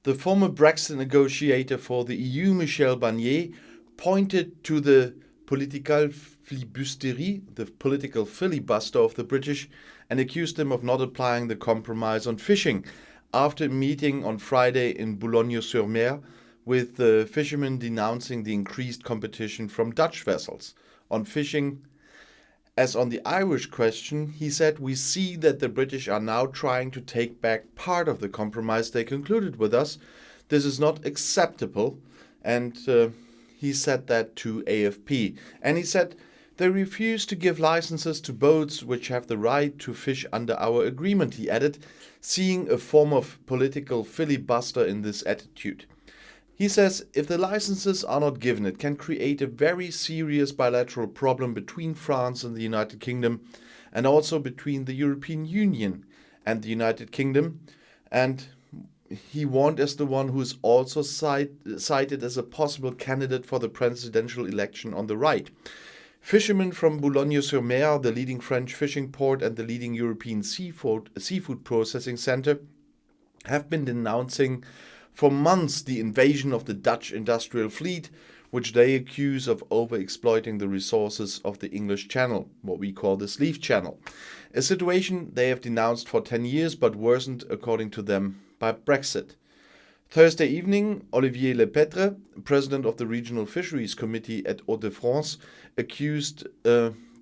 The former Brexit negotiator for the EU, Michel Barnier, pointed to the political filibuster of the British and accused them of not applying the compromise on fishing after a meeting on Friday in Boulogne-sur-Mer with the fishermen denouncing the increased competition from Dutch vessels on fishing. As on the Irish question, he said, "We see that the British are now trying to take back part of the compromise they concluded with us. This is not acceptable." And he said that to AFP. And he said, "They refuse to give licenses to boats which have the right to fish under our agreement," he added, seeing a form of political filibuster in this attitude. He says, if the licenses are not given, it can create a very serious bilateral problem between France and the United Kingdom, and also between the European Union and the United Kingdom. And he warned as the one who is also cited as a possible candidate for the presidential election on the right. Fishermen from Boulogne-sur-Mer, the leading French fishing port and the leading European seafood processing center, have been denouncing for months the invasion of the Dutch industrial fleet, which they accuse of overexploiting the resources of the English Channel, what we call the Sleeve Channel. A situation they have denounced for 10 years, but worsened, according to them, by Brexit. Thursday evening, Olivier Lepetre, president of the Regional Fisheries Committee at Hauts-de-France, accused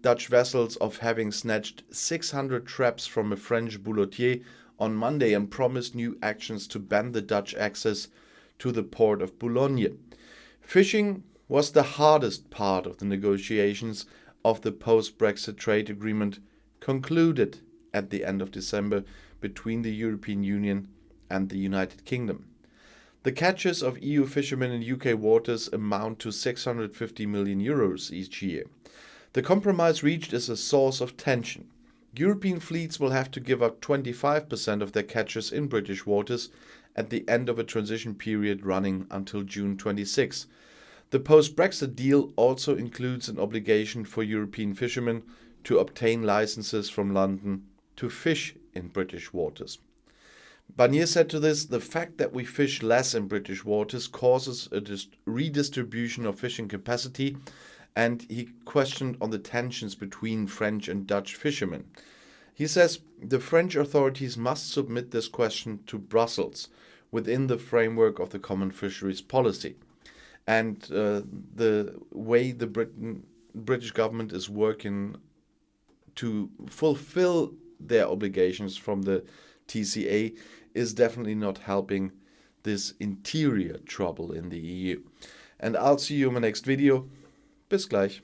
Dutch vessels of having snatched 600 traps from a French boulotier on Monday and promised new actions to ban the Dutch access to the port of Boulogne. Fishing was the hardest part of the negotiations of the post-Brexit trade agreement concluded at the end of December between the European Union and the United Kingdom. The catches of EU fishermen in UK waters amount to 650 million euros each year. The compromise reached is a source of tension. European fleets will have to give up 25% of their catches in British waters at the end of a transition period running until June 26. The post-Brexit deal also includes an obligation for European fishermen to obtain licenses from London to fish in British waters. Barnier said to this, "The fact that we fish less in British waters causes a redistribution of fishing capacity," and he questioned on the tensions between French and Dutch fishermen. He says the French authorities must submit this question to Brussels within the framework of the common fisheries policy. And the way the British government is working to fulfill their obligations from the TCA is definitely not helping this interior trouble in the EU. And I'll see you in my next video. Bis gleich.